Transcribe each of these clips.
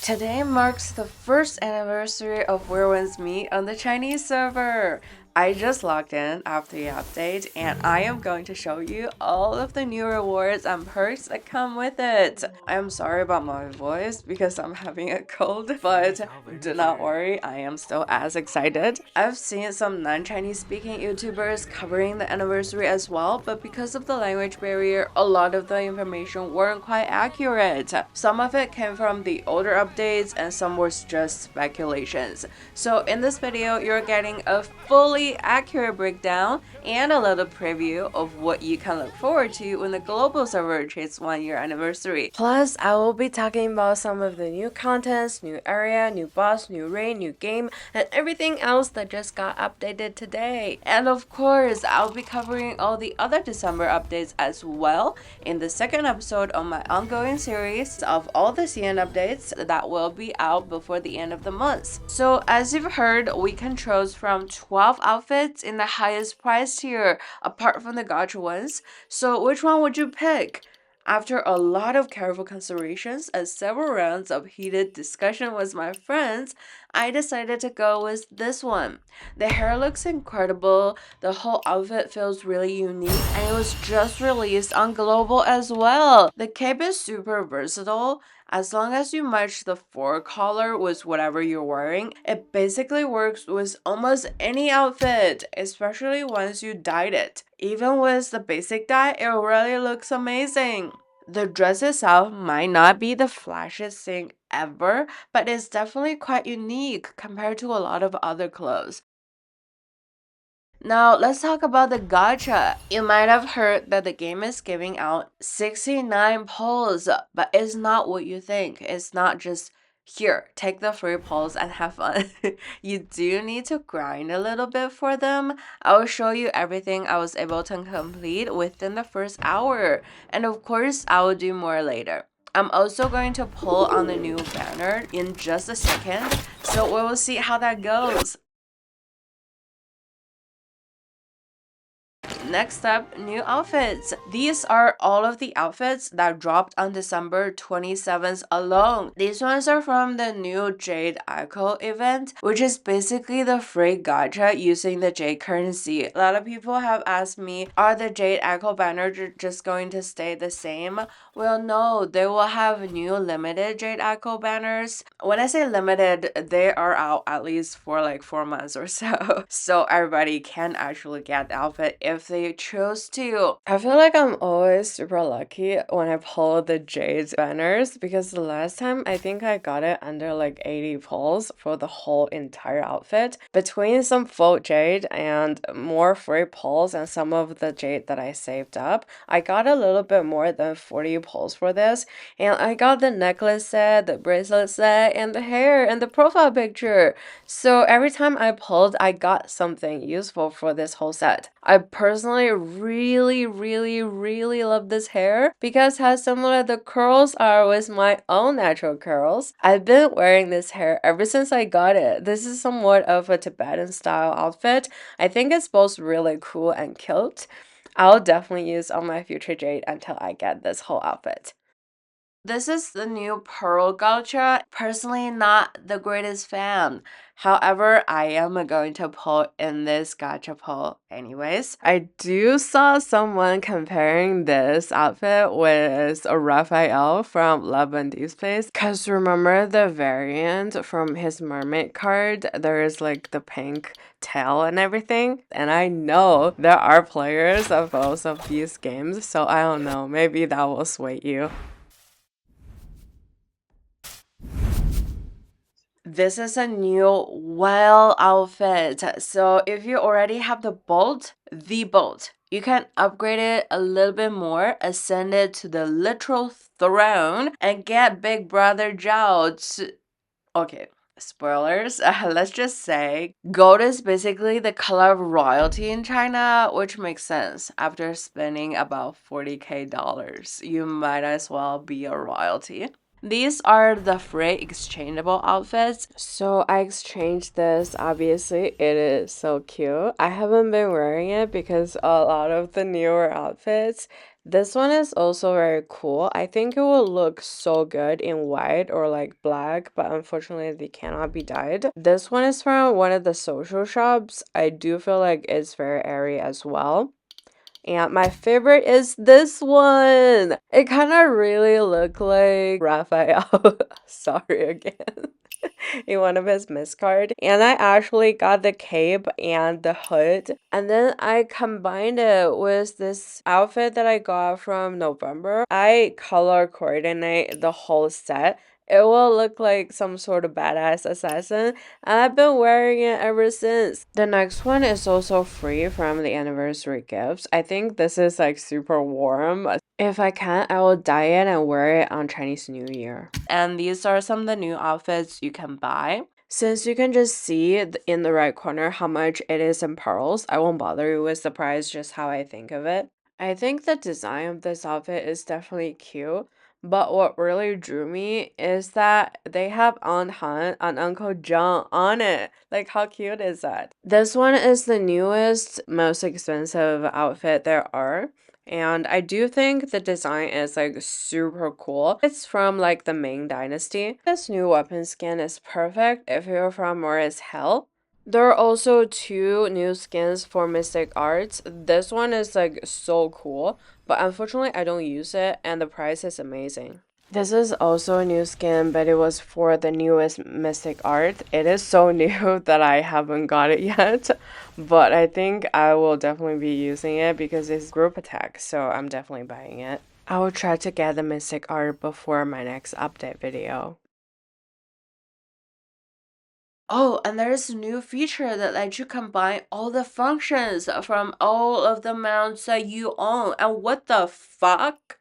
Today marks the first anniversary of Whirlwind's Meet on the Chinese server. I just logged in after the update and I am going to show you all of the new rewards and perks that come with it. I am sorry about my voice because I'm having a cold, but do not worry, I am still as excited. I've seen some non-Chinese speaking YouTubers covering the anniversary as well, but because of the language barrier, a lot of the information weren't quite accurate. Some of it came from the older updates and some was just speculations. So in this video, you're getting a fully accurate breakdown and a little preview of what you can look forward to when the global server hits 1 year anniversary. Plus, I will be talking about some of the new contents, new area, new boss, new raid, new game, and everything else that just got updated today. And of course, I'll be covering all the other December updates as well in the second episode of my ongoing series of all the CN updates that will be out before the end of the month. So as you've heard, we can choose from 12 outfits in the highest price tier, apart from the gacha ones. So which one would you pick? After a lot of careful considerations and several rounds of heated discussion with my friends, I decided to go with this one. The hair looks incredible, the whole outfit feels really unique, and it was just released on global as well. The cape is super versatile. As long as you match the fur color with whatever you're wearing, it basically works with almost any outfit, especially once you dyed it. Even with the basic dye, it really looks amazing. The dress itself might not be the flashiest thing ever, but it's definitely quite unique compared to a lot of other clothes. Now, let's talk about the gacha. You might have heard that the game is giving out 69 pulls, but it's not what you think. It's not just here, take the free pulls and have fun. You do need to grind a little bit for them. I will show you everything I was able to complete within the first hour. And of course, I will do more later. I'm also going to pull on the new banner in just a second, so we will see how that goes. Next up, new outfits. These are all of the outfits that dropped on December 27th alone. These ones are from the new Jade Echo event, which is basically the free gacha using the Jade currency. A lot of people have asked me, are the Jade Echo banner just going to stay the same? Well, no, they will have new limited Jade Echo banners. When I say limited, they are out at least for like 4 months or so. So everybody can actually get the outfit if they chose to. I feel like I'm always super lucky when I pull the Jade banners because the last time I think I got it under like 80 pulls for the whole entire outfit. Between some full Jade and more free pulls and some of the Jade that I saved up, I got a little bit more than 40 pulls for this. And I got the necklace set, the bracelet set, and the hair and the profile picture. So every time I pulled, I got something useful for this whole set. I personally really love this hair because how similar the curls are with my own natural curls. I've been wearing this hair ever since I got it. This is somewhat of a Tibetan style outfit. I think it's both really cool and cute. I'll definitely use on my future Jade until I get this whole outfit. This is the new Pearl Gacha. Personally, not the greatest fan. However, I am going to pull in this gacha pull anyways. I do saw someone comparing this outfit with a Raphael from Love and Place. Cause remember the variant from his mermaid card? There is like the pink tail and everything. And I know there are players of both of these games, so I don't know. Maybe that will sway you. This is a new whale outfit. So if you already have the bolt, you can upgrade it a little bit more, ascend it to the literal throne, and get Big Brother Zhao. Okay, spoilers. Let's just say gold is basically the color of royalty in China, which makes sense. After spending about 40k dollars, you might as well be a royalty. These are the free exchangeable outfits. So I exchanged this. Obviously, it is so cute. I haven't been wearing it because a lot of the newer outfits This one is also very cool. I think it will look so good in white or like black, but unfortunately they cannot be dyed. This one is from one of the social shops. I do feel like it's very airy as well. And my favorite is this one. It kind of really look like Raphael. Sorry again. In one of his miss card. And I actually got the cape and the hood. And then I combined it with this outfit that I got from November. I color coordinate the whole set. It will look like some sort of badass assassin. I've been wearing it ever since. The next one is also free from the anniversary gifts. I think this is like super warm. If I can, I will dye it and wear it on Chinese New Year. And these are some of the new outfits you can buy. Since you can just see in the right corner how much it is in pearls, I won't bother you with the price, just how I think of it. I think the design of this outfit is definitely cute, but what really drew me is that they have Aunt Han and Uncle John on it. Like, how cute is that? This one is the newest, most expensive outfit there are. And I do think the design is like super cool. It's from like the Ming Dynasty. This new weapon skin is perfect if you're from where is hell. There are also two new skins for Mystic Arts. This one is like so cool, but unfortunately I don't use it and the price is amazing. This is also a new skin, but it was for the newest Mystic Art. It is so new that I haven't got it yet, but I think I will definitely be using it because it's group attack, so I'm definitely buying it. I will try to get the Mystic Art before my next update video. Oh, and there's a new feature that lets you combine all the functions from all of the mounts that you own. And what the fuck?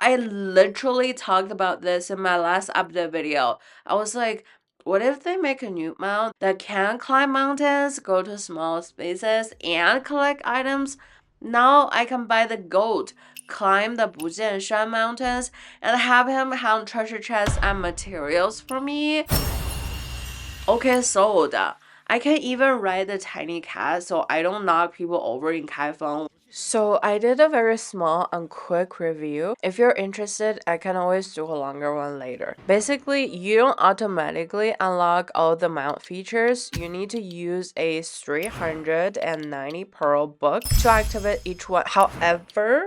I literally talked about this in my last update video. I was like, what if they make a new mount that can climb mountains, go to small spaces, and collect items? Now I can buy the goat, climb the Bujianshan mountains, and have him hunt treasure chests and materials for me. Okay, sold. I can even ride the tiny cat so I don't knock people over in Kaifeng. So I did a very small and quick review. If you're interested, I can always do a longer one later. Basically, you don't automatically unlock all the mount features. You need to use a 390 pearl book to activate each one. However,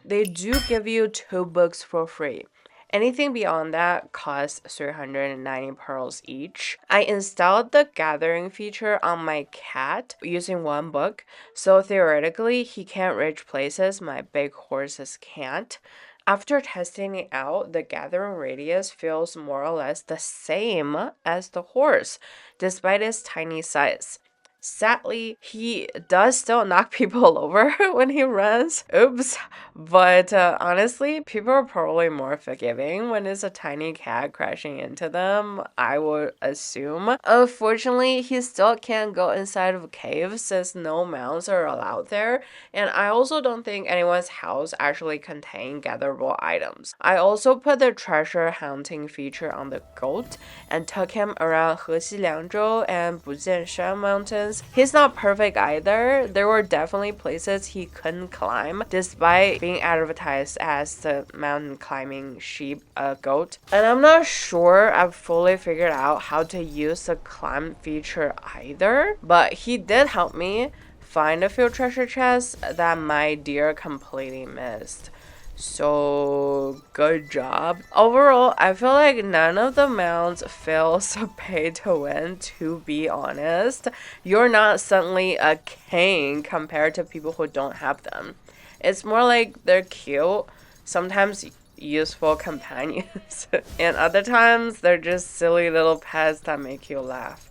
they do give you 2 books for free. Anything beyond that costs 390 pearls each. I installed the gathering feature on my cat using 1 book, so theoretically he can't reach places my big horses can't. After testing it out, the gathering radius feels more or less the same as the horse, despite its tiny size. Sadly, he does still knock people over when he runs. Oops. But honestly, people are probably more forgiving when it's a tiny cat crashing into them, I would assume. Unfortunately, he still can't go inside of caves since no mounts are allowed there. And I also don't think anyone's house actually contains gatherable items. I also put the treasure hunting feature on the goat and took him around Hexi Liangzhou and Bujianshan mountains. He's not perfect either. There were definitely places he couldn't climb despite being advertised as the mountain climbing sheep goat. And I'm not sure I've fully figured out how to use the climb feature either, but he did help me find a few treasure chests that my deer completely missed. So good job. Overall, I feel like none of the mounts feel so pay to win, to be honest. You're not suddenly a king compared to people who don't have them. It's more like they're cute, sometimes useful companions, and other times they're just silly little pets that make you laugh.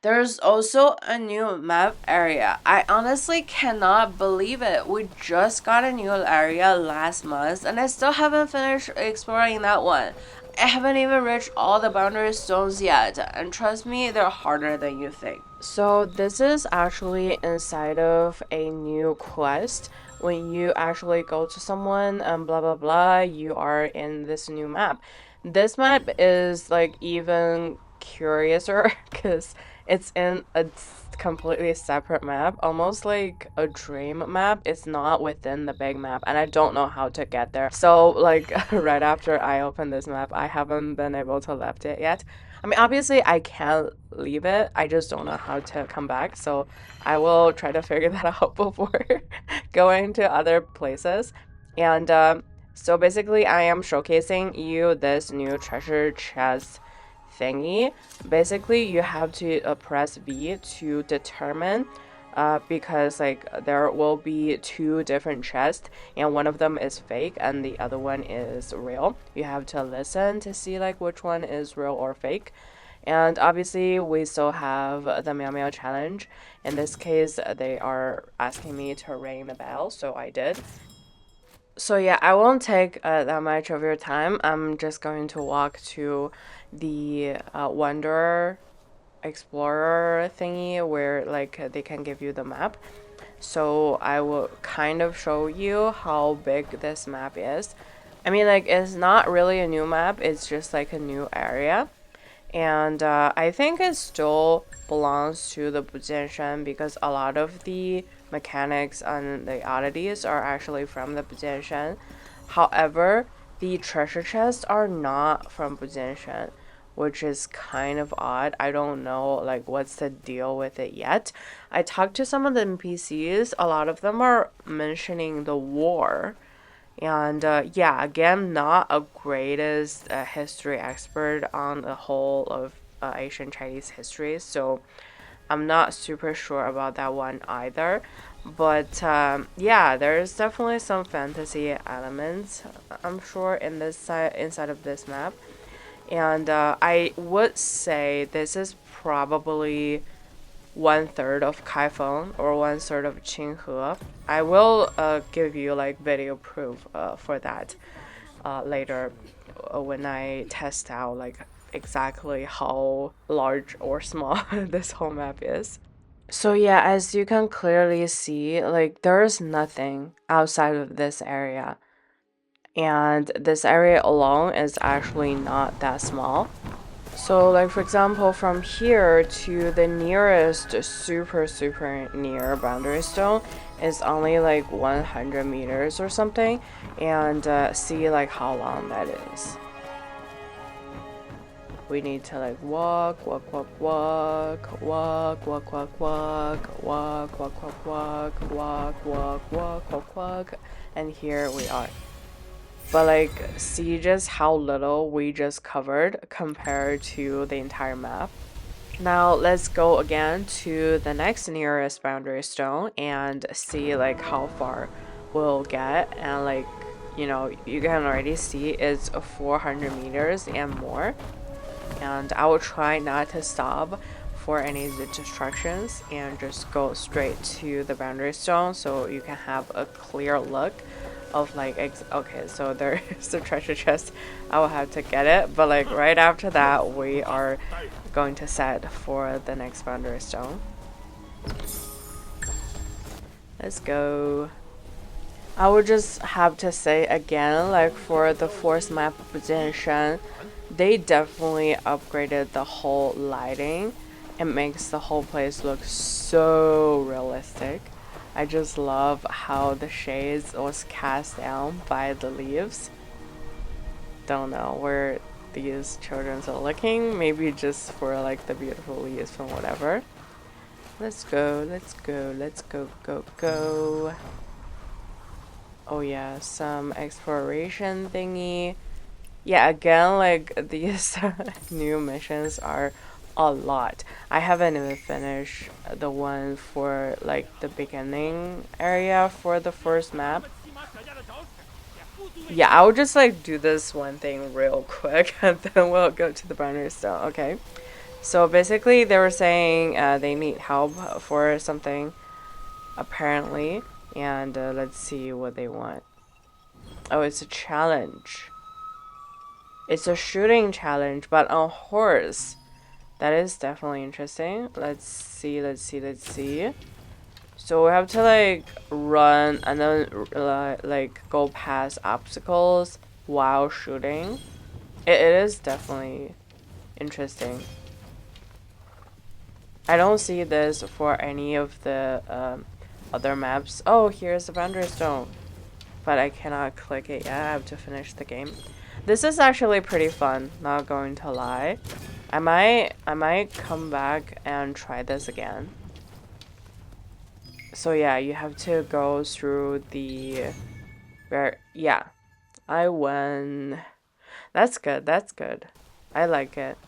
There's also a new map area. I honestly cannot believe it. We just got a new area last month and I still haven't finished exploring that one. I haven't even reached all the boundary stones yet, and trust me, they're harder than you think. So, this is actually inside of a new quest. When you actually go to someone and blah blah blah, you are in this new map. This map is like even curiouser because it's in a completely separate map, almost like a dream map. It's not within the big map, and I don't know how to get there. So, like, right after I open this map, I haven't been able to left it yet. I mean, obviously, I can leave it. I just don't know how to come back. So, I will try to figure that out before going to other places. And so, basically, I am showcasing you this new treasure chest thingy. Basically, you have to press V to determine because like there will be two different chests and one of them is fake and the other one is real. You have to listen to see like which one is real or fake. And obviously, we still have the Meow Meow challenge. In this case, they are asking me to ring the bell, so I did. So yeah, I won't take that much of your time. I'm just going to walk to the Wanderer Explorer thingy where like they can give you the map. So I will kind of show you how big this map is. I mean, like it's not really a new map. It's just like a new area. And I think it still belongs to the Bujianshan because a lot of the mechanics and the oddities are actually from the Bujianshan. However, the treasure chests are not from Bujianshan, which is kind of odd. I don't know like what's the deal with it yet. I talked to some of the NPCs. A lot of them are mentioning the war. And yeah, again, not a greatest history expert on the whole of Asian Chinese history, so I'm not super sure about that one either. But yeah, there's definitely some fantasy elements, I'm sure, in this side inside of this map. And I would say this is probably one third of Kaifeng or one third of Qinghe. I will give you like video proof for that later when I test out like exactly how large or small this whole map is. So yeah, as you can clearly see, like there's nothing outside of this area. And this area alone is actually not that small. So like for example, from here to the nearest super near boundary stone is only like 100 meters or something, and see like how long that is. We need to like walk, walk, walk, walk, walk, walk, walk, walk, walk, walk, walk, walk, walk, walk, walk, walk, walk, and here we are. But like, see just how little we just covered compared to the entire map. Now let's go again to the next nearest boundary stone and see like how far we'll get. And like, you know, you can already see it's 400 meters and more. And I will try not to stop for any distractions and just go straight to the boundary stone so you can have a clear look of like okay, so there is the treasure chest. I will have to get it, but like right after that we are going to set for the next boundary stone. Let's go. I would just have to say again, like for the fourth map position, they definitely upgraded the whole lighting. It makes the whole place look so realistic. I just love how the shades was cast down by the leaves. Don't know where these children are looking. Maybe just for like the beautiful leaves from whatever. Let's go, let's go, let's go, go, go. Oh yeah, some exploration thingy. Yeah, again, like these new missions are a lot. I haven't even finished the one for like the beginning area for the first map. Yeah, I'll just like do this one thing real quick and then we'll go to the boundary stone, okay? So basically, they were saying they need help for something, apparently. And let's see what they want. Oh, it's a challenge. It's a shooting challenge, but on horse. That is definitely interesting. Let's see, let's see, let's see. So we have to like run and then like go past obstacles while shooting. It is definitely interesting. I don't see this for any of the other maps. Oh, here's the boundary stone. But I cannot click it yet. I have to finish the game. This is actually pretty fun, not going to lie. I might come back and try this again. So yeah, you have to go through the yeah. I won. That's good. That's good. I like it.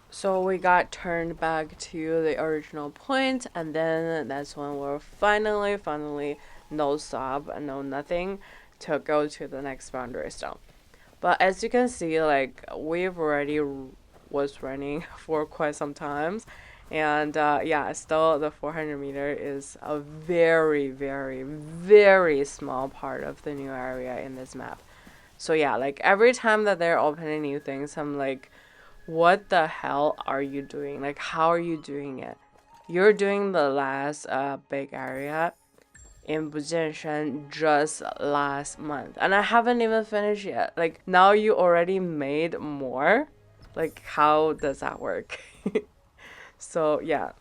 So we got turned back to the original point, and then that's when we're finally no stop and no nothing to go to the next boundary stone. But as you can see, like we've already was running for quite some times, and yeah, still the 400-meter is a very small part of the new area in this map. So yeah, like every time that they're opening new things, I'm like, what the hell are you doing? Like, how are you doing it? You're doing the last big area in Bujianshan just last month, and I haven't even finished yet. Like, now you already made more? Like, how does that work? So, yeah,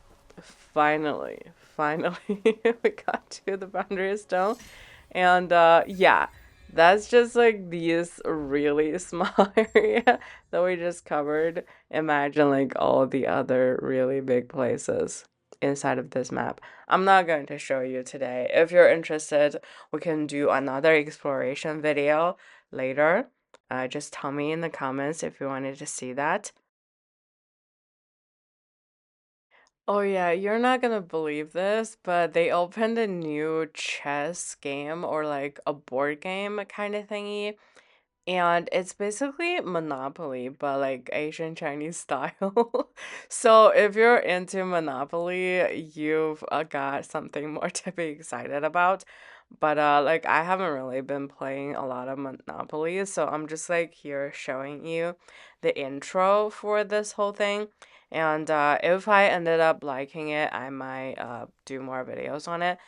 finally, we got to the boundary stone. And yeah, that's just like these really small area that we just covered. Imagine like all the other really big places inside of this map. I'm not going to show you today. If you're interested, we can do another exploration video later. Just tell me in the comments if you wanted to see that. Oh yeah, you're not gonna believe this, but they opened a new chess game or like a board game kind of thingy. And it's basically Monopoly, but like Asian Chinese style. So if you're into Monopoly, you've got something more to be excited about. But like I haven't really been playing a lot of Monopoly, so I'm just like here showing you the intro for this whole thing. And if I ended up liking it, I might do more videos on it.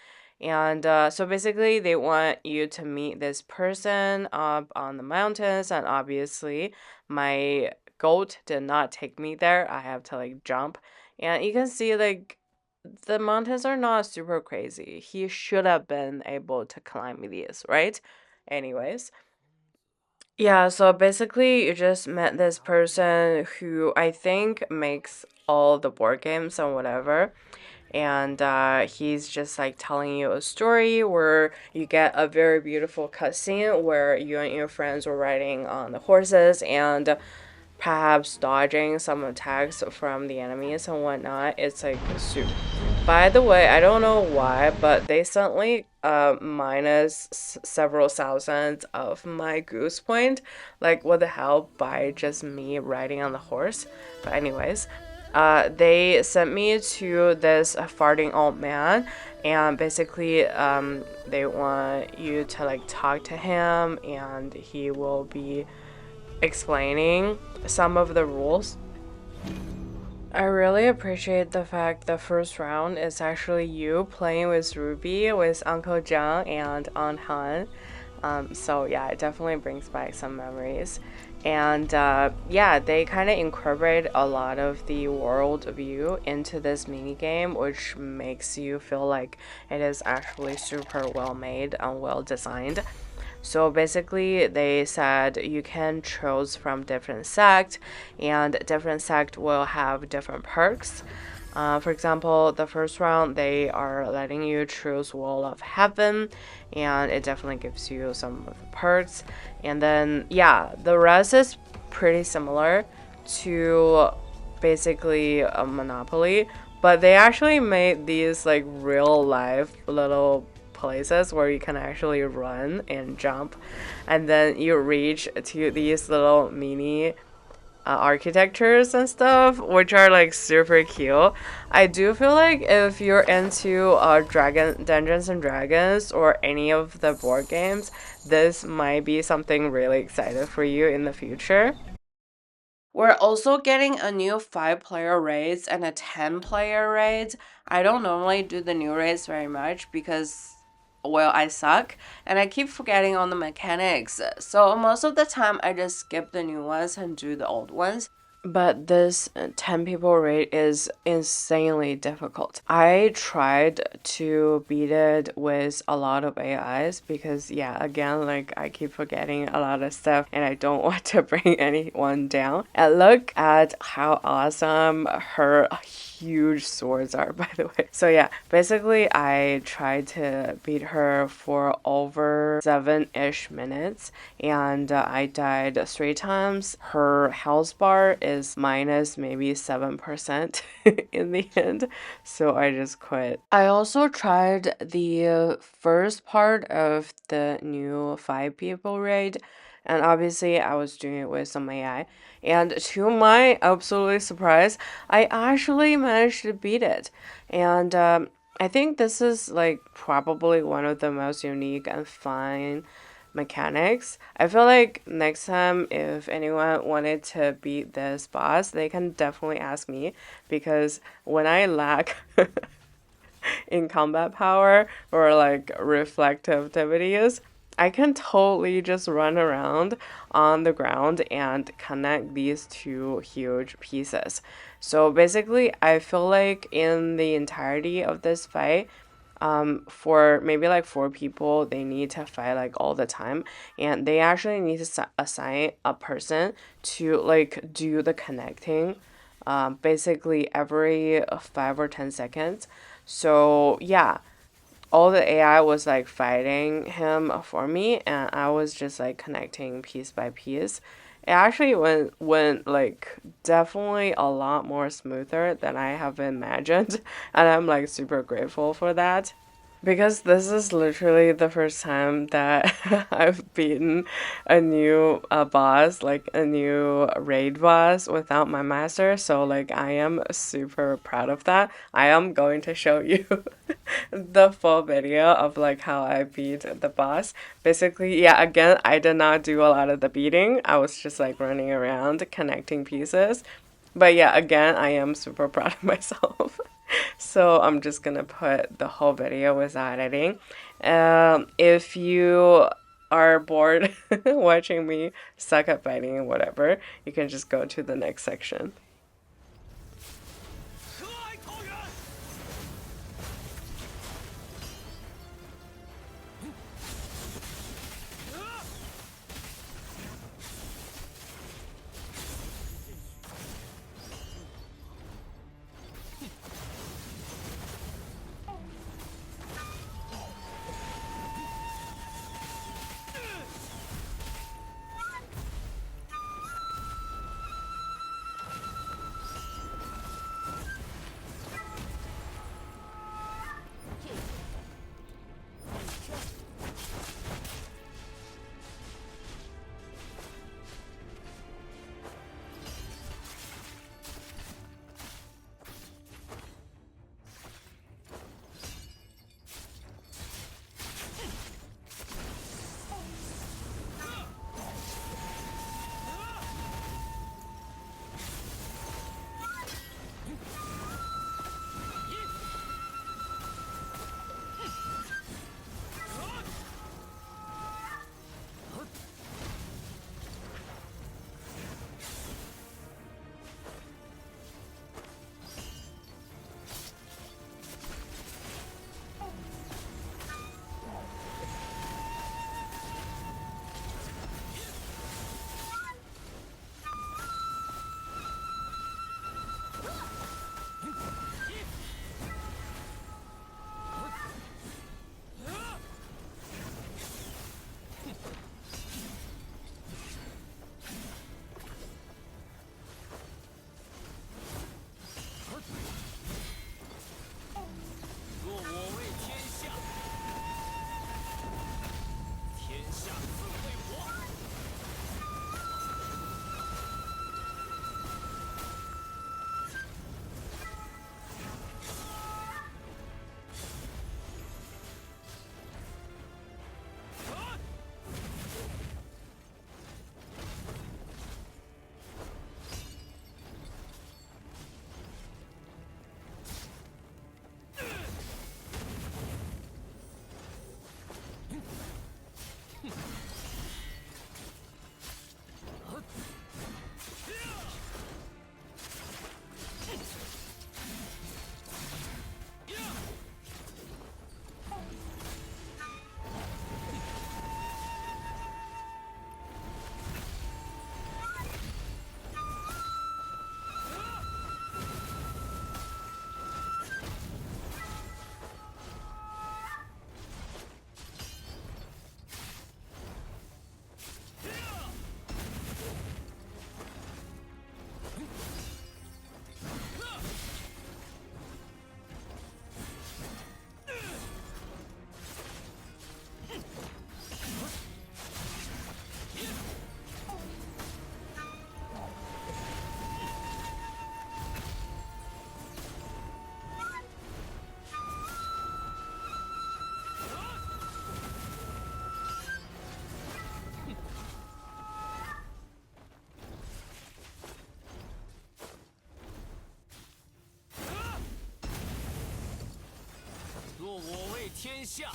And so basically, they want you to meet this person up on the mountains, and obviously, my goat did not take me there. I have to like jump, and you can see like the mountains are not super crazy. He should have been able to climb these, right? Anyways, yeah, so basically, you just met this person who I think makes all the board games and whatever, and he's just like telling you a story where you get a very beautiful cutscene where you and your friends were riding on the horses and perhaps dodging some attacks from the enemies and whatnot. It's like super. By the way, I don't know why, but they suddenly minus several thousands of my goose point. Like, what the hell, by just me riding on the horse? But anyways, they sent me to this farting old man, and basically they want you to like talk to him, and he will be explaining some of the rules. I really appreciate the fact the first round is actually you playing with Ruby, with Uncle Jiang and Aunt Han. So yeah, it definitely brings back some memories. And yeah, they kind of incorporate a lot of the world view into this mini game, which makes you feel like it is actually super well made and well designed. So basically, they said you can choose from different sect, and different sect will have different perks. For example, the first round, they are letting you choose Wall of Heaven, and it definitely gives you some of the perks. And then, yeah, the rest is pretty similar to basically a Monopoly, but they actually made these like real life little places where you can actually run and jump, and then you reach to these little mini architectures and stuff, which are like super cute. I do feel like if you're into Dragon Dungeons and Dragons or any of the board games, this might be something really excited for you in the future. We're also getting a new 5-player raids and a 10-player raid. I don't normally do the new raids very much because, well, I suck and I keep forgetting on the mechanics. So most of the time I just skip the new ones and do the old ones. But this 10 people raid is insanely difficult. I tried to beat it with a lot of AIs because, yeah, again, like I keep forgetting a lot of stuff and I don't want to bring anyone down. And look at how awesome her huge swords are, by the way. So, yeah, basically, I tried to beat her for over 7-ish minutes and I died 3 times. Her health bar is minus maybe 7% in the end, so I just quit. I also tried the first part of the new 5 people raid, and obviously I was doing it with some AI, and to my absolute surprise, I actually managed to beat it. And I think this is like probably one of the most unique and fun mechanics. I feel like next time if anyone wanted to beat this boss, they can definitely ask me because when I lack in combat power or like reflective abilities, I can totally just run around on the ground and connect these two huge pieces. So basically, I feel like in the entirety of this fight, for maybe like 4 people, they need to fight like all the time, and they actually need to assign a person to like do the connecting, basically every 5 or 10 seconds. So yeah, all the AI was like fighting him for me, and I was just like connecting piece by piece. It actually went like definitely a lot more smoother than I have imagined, and I'm like super grateful for that. Because this is literally the first time that I've beaten a new boss, like a new raid boss without my master. So like I am super proud of that. I am going to show you the full video of like how I beat the boss. Basically, yeah, again, I did not do a lot of the beating. I was just like running around connecting pieces. But yeah, again, I am super proud of myself. So I'm just gonna put the whole video without editing. If you are bored watching me suck at fighting and whatever, you can just go to the next section. 天下，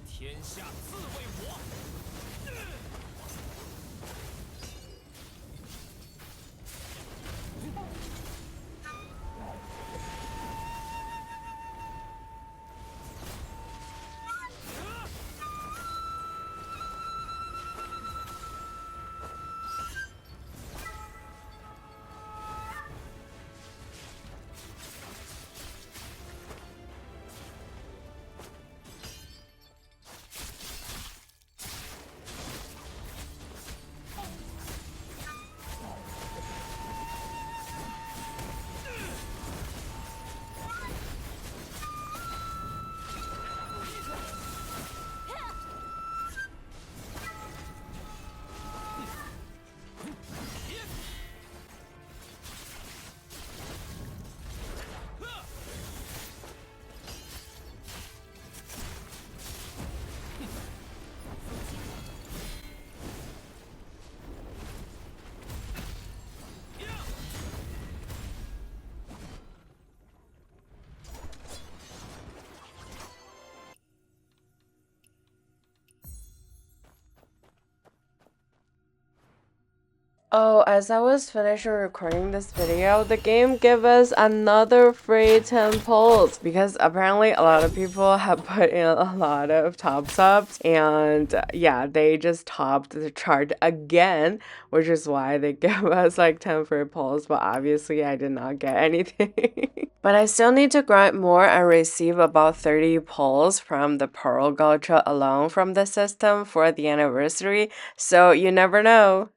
天下自为我。Oh, as I was finishing recording this video, the game gave us another free 10 pulls because apparently a lot of people have put in a lot of tops ups and yeah, they just topped the chart again, which is why they give us like 10 free pulls, but obviously I did not get anything. But I still need to grind more and receive about 30 pulls from the Pearl Gacha alone from the system for the anniversary, so you never know.